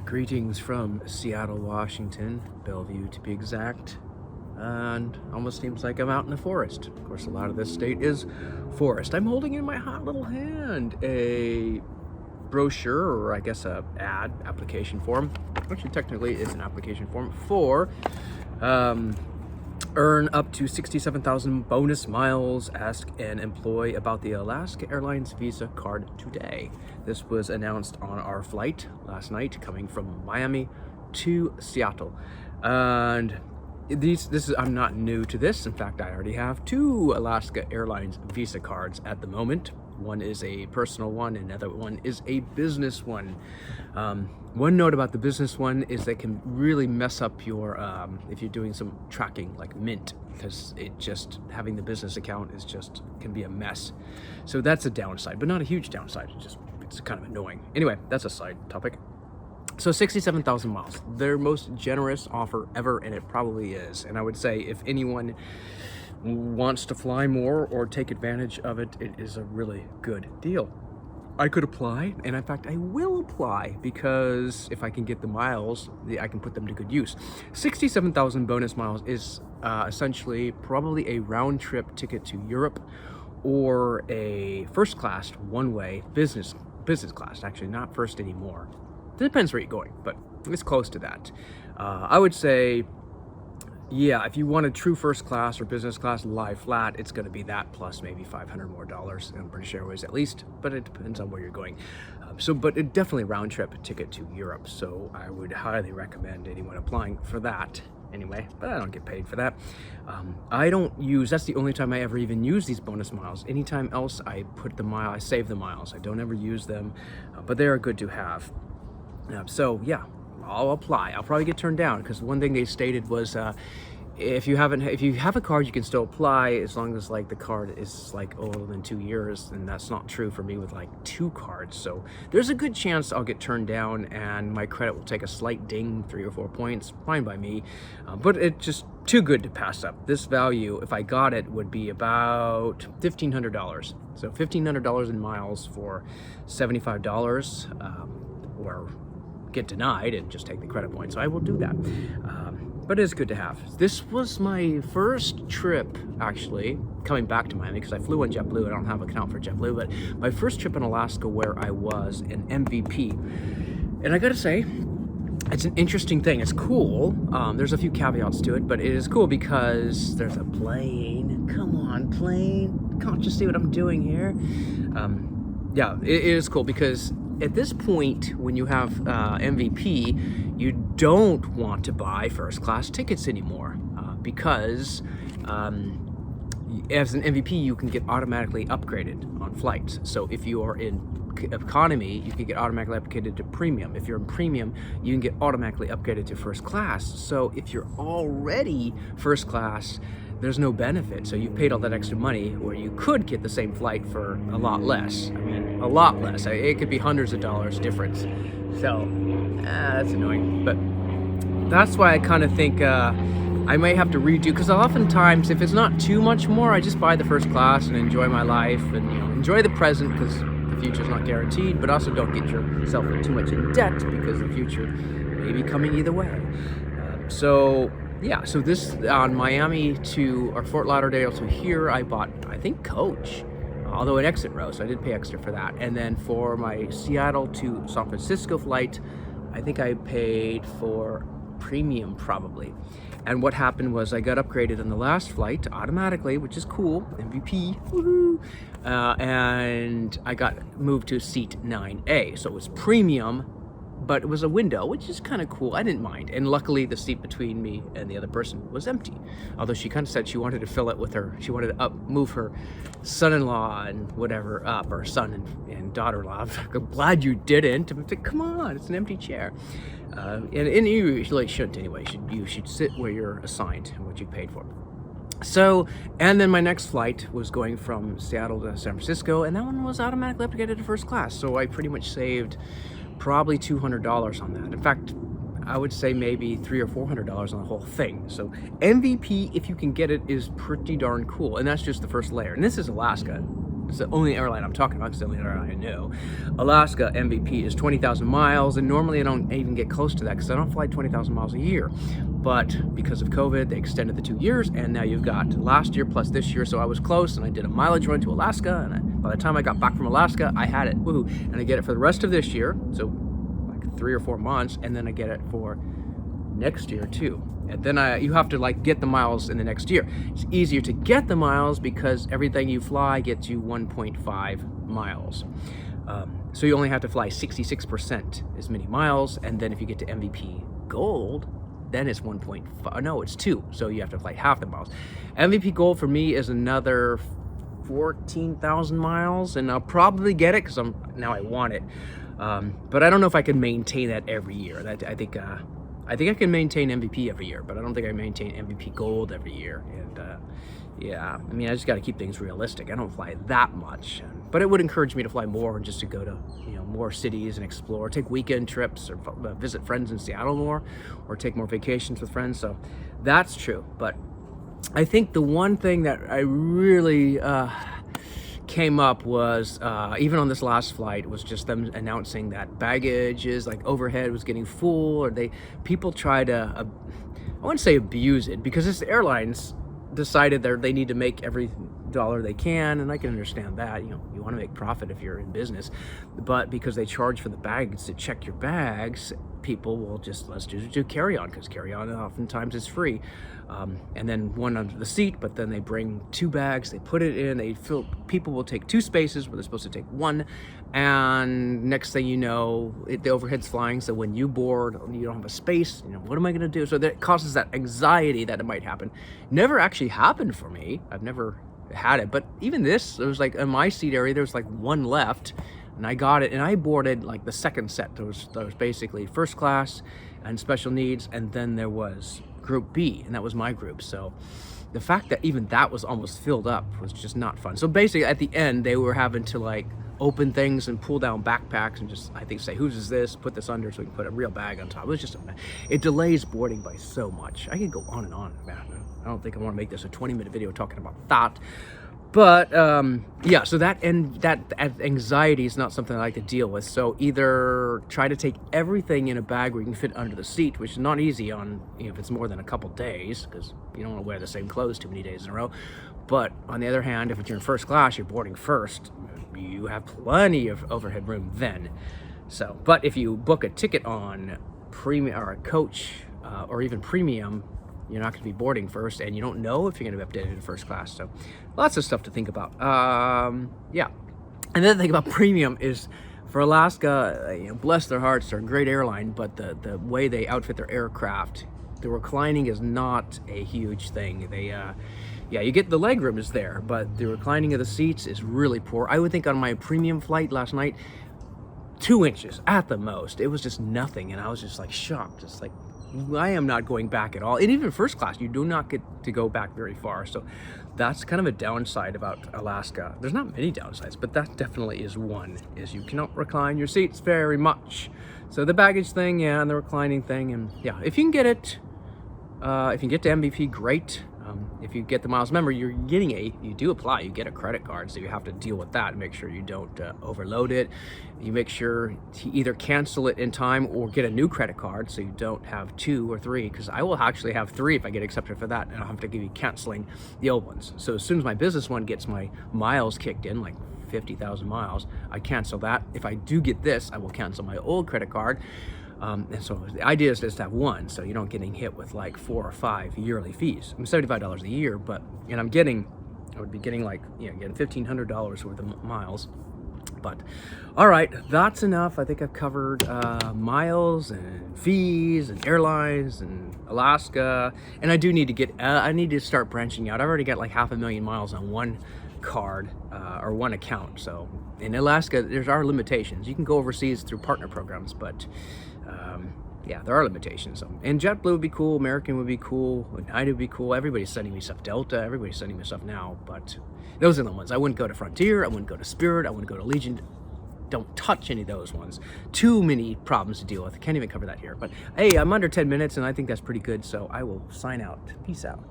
Greetings from Seattle, Washington, Bellevue to be exact, and almost seems like I'm out in the forest. Of course, a lot of this state is forest. I'm holding in my hot little hand a brochure, or I guess a application form. Actually, technically, it's an application form for earn up to 67,000 bonus miles. Ask an employee about the Alaska Airlines Visa card today. This was announced on our flight last night coming from Miami to Seattle. And I'm not new to this. In fact, I already have 2 Alaska Airlines Visa cards at the moment. One is a personal one, and another one is a business one. One note about the business one is they can really mess up your, if you're doing some tracking like Mint, because having the business account can be a mess. So that's a downside, but not a huge downside. It's kind of annoying. Anyway, that's a side topic. So 67,000 miles, their most generous offer ever, and it probably is. And I would say if anyone wants to fly more or take advantage of it, it is a really good deal. I could apply, and in fact I will apply, because if I can get the miles, I can put them to good use. 67,000 bonus miles is essentially probably a round trip ticket to Europe, or a first class one-way business class. Actually, not first anymore. It depends where you're going, but it's close to that. I would say, yeah, if you want a true first class or business class lie flat, it's going to be that plus maybe $500 more in British Airways at least, but it depends on where you're going. But it definitely round trip ticket to Europe. So I would highly recommend anyone applying for that anyway, but I don't get paid for that. That's the only time I ever even use these bonus miles. Anytime else I save the miles. I don't ever use them, but they are good to have. So yeah, I'll apply. I'll probably get turned down, because one thing they stated was if you have a card, you can still apply as long as the card is older than 2 years, and that's not true for me with 2 cards. So there's a good chance I'll get turned down and my credit will take a slight ding, 3 or 4 points. Fine by me, but it's just too good to pass up. This value, if I got it, would be about $1,500. So $1,500 in miles for $75, or get denied and just take the credit points. So I will do that. But it's good to have. This was my first trip, actually, coming back to Miami, because I flew on JetBlue. I don't have an account for JetBlue, but my first trip in Alaska where I was an MVP. And I gotta say, it's an interesting thing. It's cool. There's a few caveats to it, but it is cool because there's a plane. Come on, plane. Can't you see what I'm doing here? Yeah, it is cool because at this point, when you have MVP, you don't want to buy first class tickets anymore, because as an MVP, you can get automatically upgraded on flights. So if you are in economy, you can get automatically upgraded to premium. If you're in premium, you can get automatically upgraded to first class. So if you're already first class, there's no benefit. So you paid all that extra money where you could get the same flight for a lot less. I mean, a lot less. It could be hundreds of dollars difference. So that's annoying. But that's why I kind of think I may have to redo, because oftentimes if it's not too much more, I just buy the first class and enjoy my life and enjoy the present, because the future's not guaranteed, but also don't get yourself too much in debt, because the future may be coming either way. Yeah, so this on Miami or Fort Lauderdale to here, I bought, I think, coach, although an exit row, so I did pay extra for that. And then for my Seattle to San Francisco flight, I think I paid for premium probably. And what happened was I got upgraded on the last flight automatically, which is cool, MVP, woohoo! And I got moved to seat 9A, so it was premium, but it was a window, which is kind of cool. I didn't mind. And luckily the seat between me and the other person was empty. Although she kind of said she wanted to fill it with she wanted to move her son-in-law and whatever up, or son and daughter-in-law. I'm glad you didn't. I'm like, come on, it's an empty chair. And you really shouldn't anyway. You should sit where you're assigned and what you paid for. So, and then my next flight was going from Seattle to San Francisco, and that one was automatically upgraded to first class. So I pretty much saved probably $200 on that. In fact, I would say maybe $300 or $400 on the whole thing. So MVP, if you can get it, is pretty darn cool. And that's just the first layer. And this is Alaska. It's the only airline I'm talking about. It's the only airline I know. Alaska MVP is 20,000 miles, and normally I don't even get close to that because I don't fly 20,000 miles a year. But because of COVID, they extended the 2 years, and now you've got last year plus this year. So I was close, and I did a mileage run to Alaska, and by the time I got back from Alaska, I had it. Woohoo! And I get it for the rest of this year, so like 3 or 4 months, and then I get it for next year too. And then you have to like get the miles in the next year. It's easier to get the miles because everything you fly gets you 1.5 miles. So you only have to fly 66% as many miles, and then if you get to MVP Gold, then it's 1.5. No, it's 2. So you have to fly half the miles. MVP Gold for me is another 14,000 miles, and I'll probably get it because now I want it. But I don't know if I can maintain that every year. I think I can maintain MVP every year, but I don't think I maintain MVP Gold every year. And yeah, I mean, I just got to keep things realistic. I don't fly that much, but it would encourage me to fly more, just to go to more cities and explore, take weekend trips, or visit friends in Seattle more, or take more vacations with friends. So that's true. But I think the one thing that I really came up was, even on this last flight, was just them announcing that baggage is like overhead was getting full, or people try to, I wouldn't say abuse it, because it's the airlines decided they need to make every dollar they can, and I can understand that. You want to make profit if you're in business, but because they charge for the bags to check your bags, people will just, let's just do carry-on, because carry-on oftentimes is free. And then one under the seat, but then they bring 2 bags, they put it in, people will take 2 spaces where they're supposed to take 1, and next thing you know, the overhead's flying, so when you board, you don't have a space, what am I gonna do? So that causes that anxiety that it might happen. Never actually happened for me. I've never had it, but even this, there was like, in my seat area, there was like 1 left, and I got it, and I boarded like the second set. There was basically first class and special needs, and then there was group B, and that was my group. So the fact that even that was almost filled up was just not fun. So basically at the end, they were having to like open things and pull down backpacks and just, I think, say, whose is this, put this under so we can put a real bag on top. It was just it delays boarding by so much. I could go on and on, man. I don't think I want to make this a 20-minute video talking about that. But yeah, so that anxiety is not something I like to deal with. So either try to take everything in a bag where you can fit under the seat, which is not easy on, if it's more than a couple days, because you don't want to wear the same clothes too many days in a row. But on the other hand, if you're in first class, you're boarding first, you have plenty of overhead room then. So, but if you book a ticket on premium or a coach or even premium, you're not going to be boarding first, and you don't know if you're going to be updated in first class. So lots of stuff to think about. Yeah. And the other thing about premium is, for Alaska, bless their hearts, they're a great airline, but the way they outfit their aircraft, the reclining is not a huge thing. Yeah, you get the leg room is there, but the reclining of the seats is really poor. I would think on my premium flight last night, 2 inches at the most. It was just nothing, and I was just like shocked. It's like, I am not going back at all. And even first class, you do not get to go back very far. So that's kind of a downside about Alaska. There's not many downsides, but that definitely is one, is you cannot recline your seats very much. So the baggage thing, yeah, and the reclining thing, and yeah, if you can get it, if you get to MVP, great. If you get the miles, remember, you do apply, you get a credit card, so you have to deal with that and make sure you don't overload it. You make sure to either cancel it in time or get a new credit card so you don't have 2 or 3, because I will actually have 3 if I get accepted for that, and I'll have to give you canceling the old ones. So as soon as my business one gets my miles kicked in, like 50,000 miles, I cancel that. If I do get this, I will cancel my old credit card. And so the idea is just to have one, so you don't getting hit with like 4 or 5 yearly fees. I'm $75 a year, and I would be getting like, getting $1,500 worth of miles. But all right, that's enough. I think I've covered miles and fees and airlines and Alaska, and I do need to I need to start branching out. I've already got like 500,000 miles on one card or one account. So in Alaska, there are limitations. You can go overseas through partner programs, but yeah, there are limitations. And JetBlue would be cool, American would be cool, United would be cool. Everybody's sending me stuff, Delta, everybody's sending me stuff now, but those are the ones. I wouldn't go to Frontier, I wouldn't go to Spirit, I wouldn't go to Legion. Don't touch any of those ones. Too many problems to deal with. I can't even cover that here. But hey, I'm under 10 minutes, and I think that's pretty good, so I will sign out. Peace out.